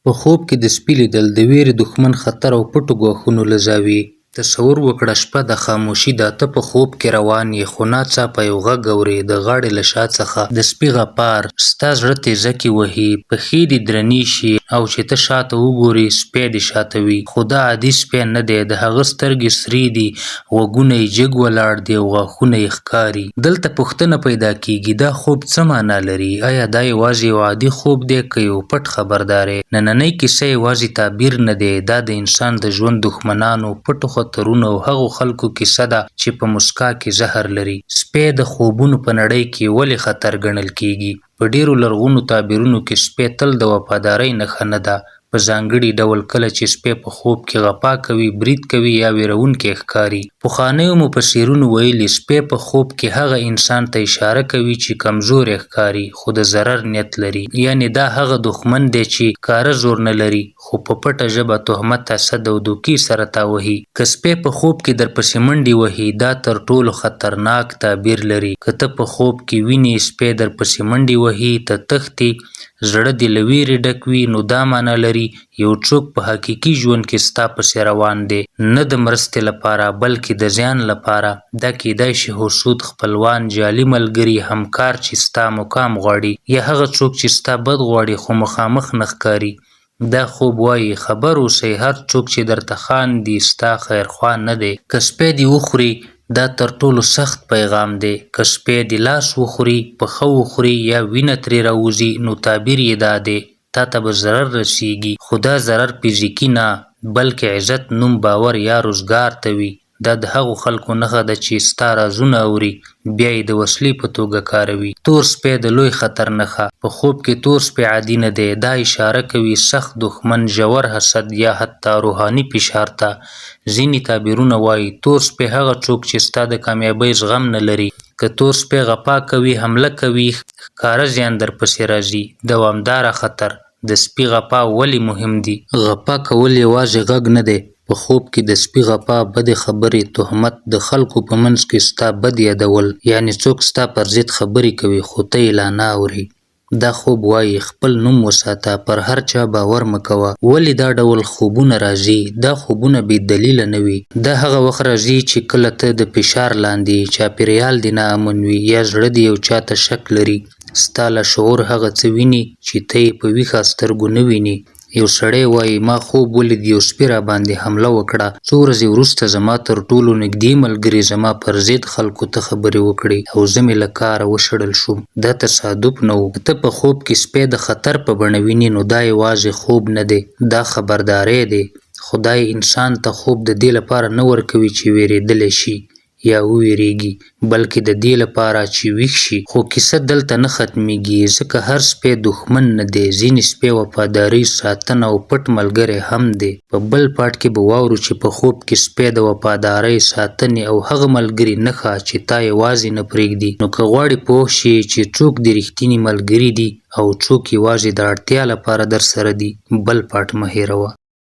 په خوب کې د سپي لیدل د وېرې، دښمن خطر او پټو ګواښونو له زاویې. تصور وکړه شپه د خاموشي ده، ته په خوب کې روان یې، خو ناڅاپه یو غږ اورې د غاړې له شا څخه د سپي غپار. ستا زړه تیزکې وهي، پښې دې درنې شي او چې ته شاته وګورې سپی دې شاته وي. خو دا عادي سپی نه دی، د هغه سترګې سرې دي، غوږونه یې جګ ولاړ دي او غاښونه یې ښکاري. دلته پوښتنه پیدا کېږي دا خوب څه معنا لري؟ آیا دا یوازې یو عادي خوب دی که یو پټ خبرداری؟ نننۍ کیسه یوازې تعبیر نه دی، دا د انسان د ژوند دښمنانو، پټو خطرونو او هغو خلکو کیسه ده چې په مسکا کې زهر لري. سپی د خوبونو په نړۍ کې ولې خطر ګڼل کیږي؟ په ډیرو لرغونو تعبیرونو کې سپی تل د وفادارۍ نښه نه ده. په ځانګړي ډول کله چې سپی په خوب کې غپا کوي، برید کوي یا ویرونکی ښکاري. پخوانیو مفسرینو ویلي سپی په خوب کې هغه انسان ته اشاره کوي چې کمزوری ښکاري خو د ضرر نیت لري. یعنې دا هغه دښمن دی چې ښکاره زور نه لري خو په پټه ژبه تهمت، حسد او دوکې سره تا وهي. که سپی په خوب کې درپسې منډې وهي دا تر ټولو خطرناک تعبیر لري. که ته په خوب کې وینې سپی درپسې منډې وهي، ته تښتې، زړه دې له ویرې ډک وي، نو دا معنا لري یو څوک په حقیقي ژوند کې ستا پسې روان دی، نه د مرستې لپاره بلکې د زیان لپاره. دا کیدای شي حسود، خپلوان، جعلي ملګري، همکار چې ستا مقام غواړي، یا هغه څوک چې ستا بد غواړي خو مخامخ نه ښکاري. دا خوب وایي خبر اوسئ، هر څوک چې درته خاندي ستا خیرخوا نه دی. که سپی دې وخوري دا تر ټولو سخت پیغام دی. که سپی دې لاس وخوري، پښه وخوري یا وینه ترې راوځي، نو تعبیر یې دا دی تا ته به ضرر رسیږي. خو دا ضرر فزیکي نه بلکې عزت، نوم، باور یا روزګار ته وي. دا د هغو خلکو نښه ده چې ستا رازونه اوري بیا یې د وسلې په توګه کاروي. تور سپی د لوی خطر نښه. په خوب کې تور سپی عادي نه دی، دا اشاره کوي سخت دښمن، ژور حسد یا حتی روحاني فشار ته. ځینې تعبیرونه وایي تور سپی هغه څوک چې ستا د کامیابۍ زغم نه لري. که تور سپی غپا کوي، حمله کوي، ښکاره زیان درپسې راځي. دوامداره خطر. د سپي غپا ولې مهم دي؟ غپا کول یوازې غږ نه دی. په خوب کې د سپي غپا، بدې خبرې، تهمت، د خلکو په منځ کې ستا بد یادول، یعنې څوک ستا پر ضد خبرې کوي خو ته یې لا نه اورې. دا خوب وایي خپل نوم وساته، پر هر چا باور مه کوه. ولې دا ډول خوبونه راځي؟ دا خوبونه بې دلیله نه وي. دا هغه وخت راځي چې کله ته د فشار لاندې، چاپېریال دې ناامن وي یا زړه دې یو چا ته شک لري. ستا لاشعور هغه څه ویني چې ته یې په ویښه سترګو نه وینې. یو سړی وایي ما خوب ولید یو سپي را باندې حمله وکړه. څو ورځې وروسته زما تر ټولو نږدې ملګري زما پر ضد خلکو ته خبرې وکړې او زه مې له کاره وشړل شوم. دا تصادف نه و. ته په خوب کې سپی د خطر په بڼه وینې نو دا یوازې خوب نه دی، دا خبرداری دی. خدای انسان ته خوب د دې لپاره نه ورکوي چې ویرېدلی شي یا وویریږي، بلکې د دې لپاره چې ویښ شي. خو کیسه دلته نه ختمیږي، ځکه هر سپی دښمن نه دی. ځینې سپی وفاداري، ساتنه او پټ ملګری هم دی. په بل پاټ کې به واورو چې په خوب کې سپی د وفادارۍ، ساتنې او هغه ملګري نښه چې تا یوازې نه پرېږدي. نو که غواړې پوه شې چې څوک دې رښتیني ملګري دي او څوک یوازې د اړتیا لپاره درسره دي، بل پاټ مه هېروه.